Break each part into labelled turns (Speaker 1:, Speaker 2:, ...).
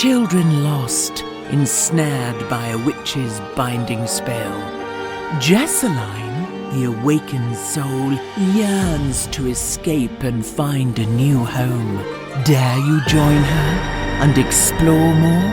Speaker 1: Children lost, ensnared by a witch's binding spell. Jessiie, the awakened soul, yearns to escape and find a new home. Dare you join her and explore more?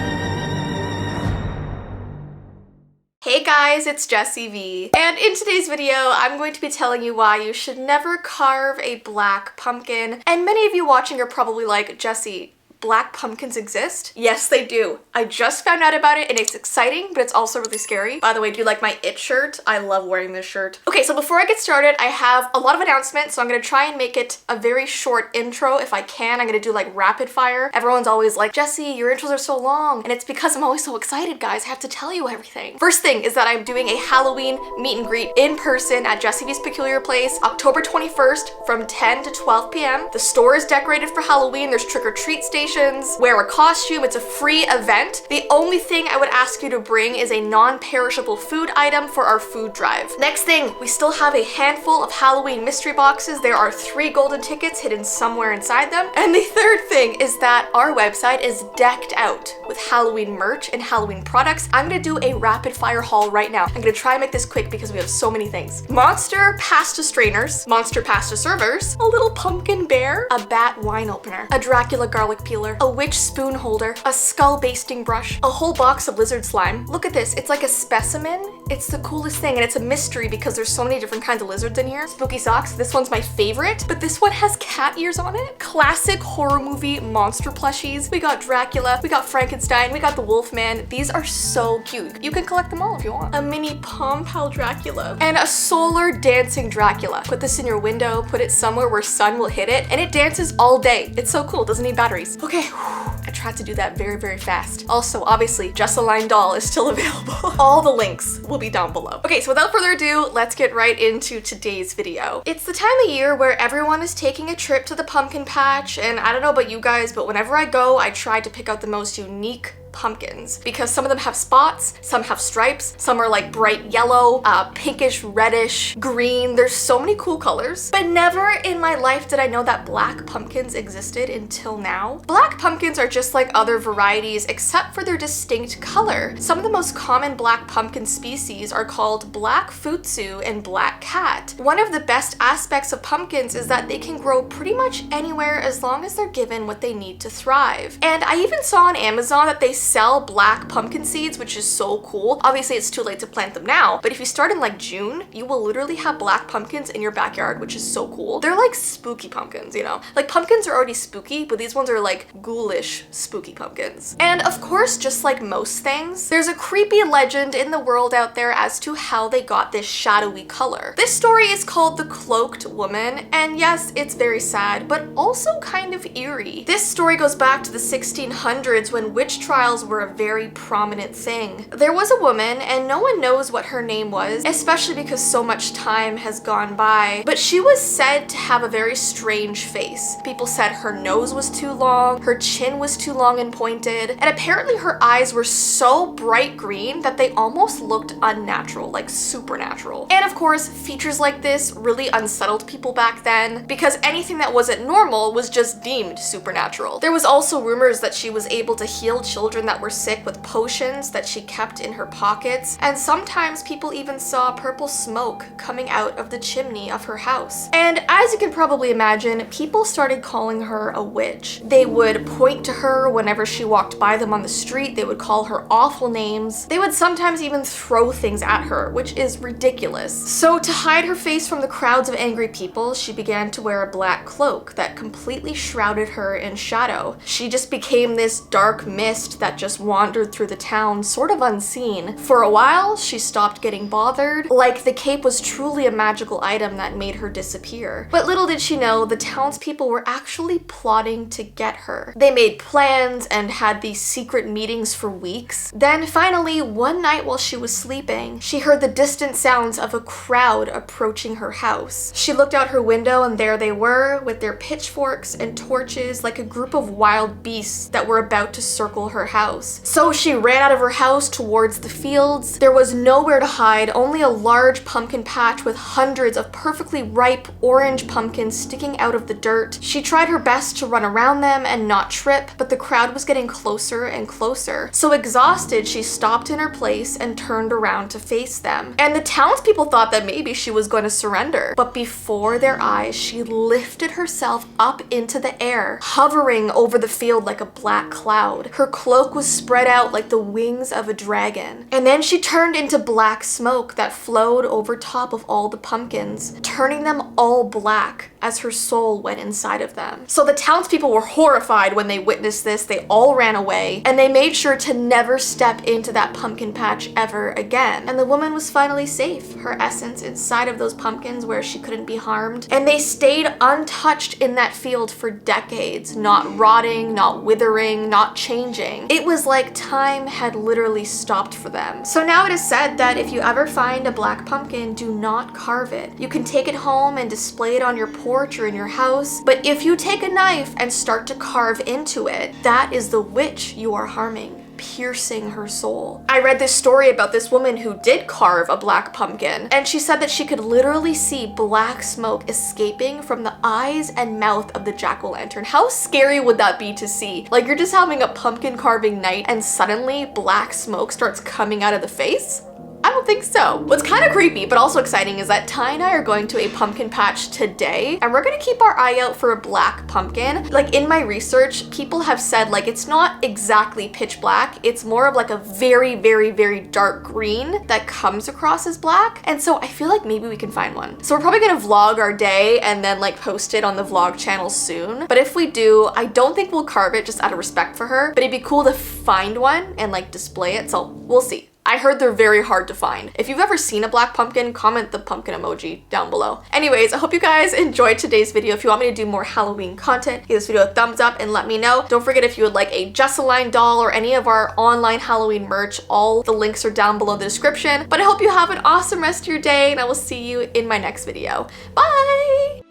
Speaker 2: Hey guys, it's Jessii Vee, and in today's video, I'm going to be telling you why you should never carve a black pumpkin. And many of you watching are probably like, Jessii, black pumpkins exist? Yes, they do. I just found out about it and it's exciting, but it's also really scary. By the way, do you like my It shirt? I love wearing this shirt. Okay, so before I get started, I have a lot of announcements, so I'm gonna try and make it a very short intro if I can. I'm gonna do like rapid fire. Everyone's always like, Jessii, your intros are so long. And it's because I'm always so excited, guys. I have to tell you everything. First thing is that I'm doing a Halloween meet and greet in person at Jessii Vee's Peculiar Place, October 21st from 10 to 12 p.m. The store is decorated for Halloween. There's trick-or-treat stations. Wear a costume. It's a free event. The only thing I would ask you to bring is a non-perishable food item for our food drive. Next thing, we still have a handful of Halloween mystery boxes. There are 3 golden tickets hidden somewhere inside them. And the third thing is that our website is decked out with Halloween merch and Halloween products. I'm gonna do a rapid fire haul right now. I'm gonna try and make this quick because we have so many things. Monster pasta strainers, monster pasta servers, a little pumpkin bear, a bat wine opener, a Dracula garlic peeler, a witch spoon holder, a skull basting brush, a whole box of lizard slime. Look at this, it's like a specimen. It's the coolest thing, and it's a mystery because there's so many different kinds of lizards in here. Spooky socks, this one's my favorite, but this one has cat ears on it. Classic horror movie monster plushies. We got Dracula, we got Frankenstein, we got the Wolfman. These are so cute. You can collect them all if you want. A mini Pom Pal Dracula and a solar dancing Dracula. Put this in your window, put it somewhere where sun will hit it, and it dances all day. It's so cool, doesn't need batteries. Okay, I tried to do that very, very fast. Also, obviously, Jessiie doll is still available. All the links will be down below. Okay, so without further ado, let's get right into today's video. It's the time of year where everyone is taking a trip to the pumpkin patch, and I don't know about you guys, but whenever I go, I try to pick out the most unique pumpkins because some of them have spots, some have stripes, some are like bright yellow, pinkish, reddish, green. There's so many cool colors, but never in my life did I know that black pumpkins existed until now. Black pumpkins are just like other varieties except for their distinct color. Some of the most common black pumpkin species are called black futsu and black cat. One of the best aspects of pumpkins is that they can grow pretty much anywhere as long as they're given what they need to thrive. And I even saw on Amazon that they sell black pumpkin seeds, which is so cool. Obviously, it's too late to plant them now, but if you start in like June, you will literally have black pumpkins in your backyard, which is so cool. They're like spooky pumpkins, you know? Like pumpkins are already spooky, but these ones are like ghoulish, spooky pumpkins. And of course, just like most things, there's a creepy legend in the world out there as to how they got this shadowy color. This story is called the Cloaked Woman, and yes, it's very sad, but also kind of eerie. This story goes back to the 1600s when witch trials were a very prominent thing. There was a woman, and no one knows what her name was, especially because so much time has gone by, but she was said to have a very strange face. People said her nose was too long, her chin was too long and pointed, and apparently her eyes were so bright green that they almost looked unnatural, like supernatural. And of course, features like this really unsettled people back then because anything that wasn't normal was just deemed supernatural. There was also rumors that she was able to heal children that were sick with potions that she kept in her pockets, and sometimes people even saw purple smoke coming out of the chimney of her house. And as you can probably imagine, people started calling her a witch. They would point to her whenever she walked by them on the street. They would call her awful names. They would sometimes even throw things at her, which is ridiculous. So to hide her face from the crowds of angry people, she began to wear a black cloak that completely shrouded her in shadow. She just became this dark mist that just wandered through the town sort of unseen. For a while, she stopped getting bothered, like the cape was truly a magical item that made her disappear. But little did she know, the townspeople were actually plotting to get her. They made plans and had these secret meetings for weeks. Then finally, one night while she was sleeping, she heard the distant sounds of a crowd approaching her house. She looked out her window and there they were, with their pitchforks and torches like a group of wild beasts that were about to circle her house. So she ran out of her house towards the fields. There was nowhere to hide, only a large pumpkin patch with hundreds of perfectly ripe orange pumpkins sticking out of the dirt. She tried her best to run around them and not trip, but the crowd was getting closer and closer. So exhausted, she stopped in her place and turned around to face them. And the townspeople thought that maybe she was going to surrender. But before their eyes, she lifted herself up into the air, hovering over the field like a black cloud. Her cloak was spread out like the wings of a dragon. And then she turned into black smoke that flowed over top of all the pumpkins, turning them all black as her soul went inside of them. So the townspeople were horrified when they witnessed this. They all ran away, and they made sure to never step into that pumpkin patch ever again. And the woman was finally safe, her essence inside of those pumpkins where she couldn't be harmed. And they stayed untouched in that field for decades, not rotting, not withering, not changing. It was like time had literally stopped for them. So now it is said that if you ever find a black pumpkin, do not carve it. You can take it home and display it on your porch or in your house, but if you take a knife and start to carve into it, that is the witch you are harming, piercing her soul. I read this story about this woman who did carve a black pumpkin, and she said that she could literally see black smoke escaping from the eyes and mouth of the jack-o'-lantern. How scary would that be to see? Like, you're just having a pumpkin carving night and suddenly black smoke starts coming out of the face? I don't think so. What's kind of creepy but also exciting is that Ty and I are going to a pumpkin patch today, and we're gonna keep our eye out for a black pumpkin. Like, in my research, people have said like it's not exactly pitch black, it's more of like a very, very, very dark green that comes across as black. And so I feel like maybe we can find one. So we're probably gonna vlog our day and then like post it on the vlog channel soon. But if we do, I don't think we'll carve it just out of respect for her, but it'd be cool to find one and like display it. So we'll see. I heard they're very hard to find. If you've ever seen a black pumpkin, comment the pumpkin emoji down below. Anyways, I hope you guys enjoyed today's video. If you want me to do more Halloween content, give this video a thumbs up and let me know. Don't forget, if you would like a Jessiie doll or any of our online Halloween merch, all the links are down below in the description. But I hope you have an awesome rest of your day, and I will see you in my next video. Bye!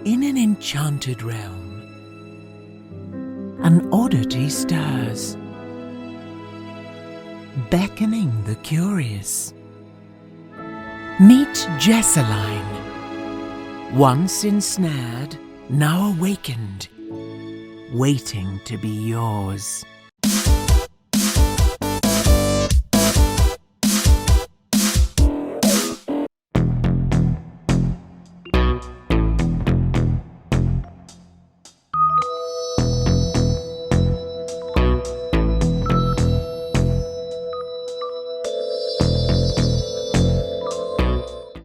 Speaker 1: In an enchanted realm, an oddity stirs, beckoning the curious. Meet Jessii, once ensnared, now awakened, waiting to be yours.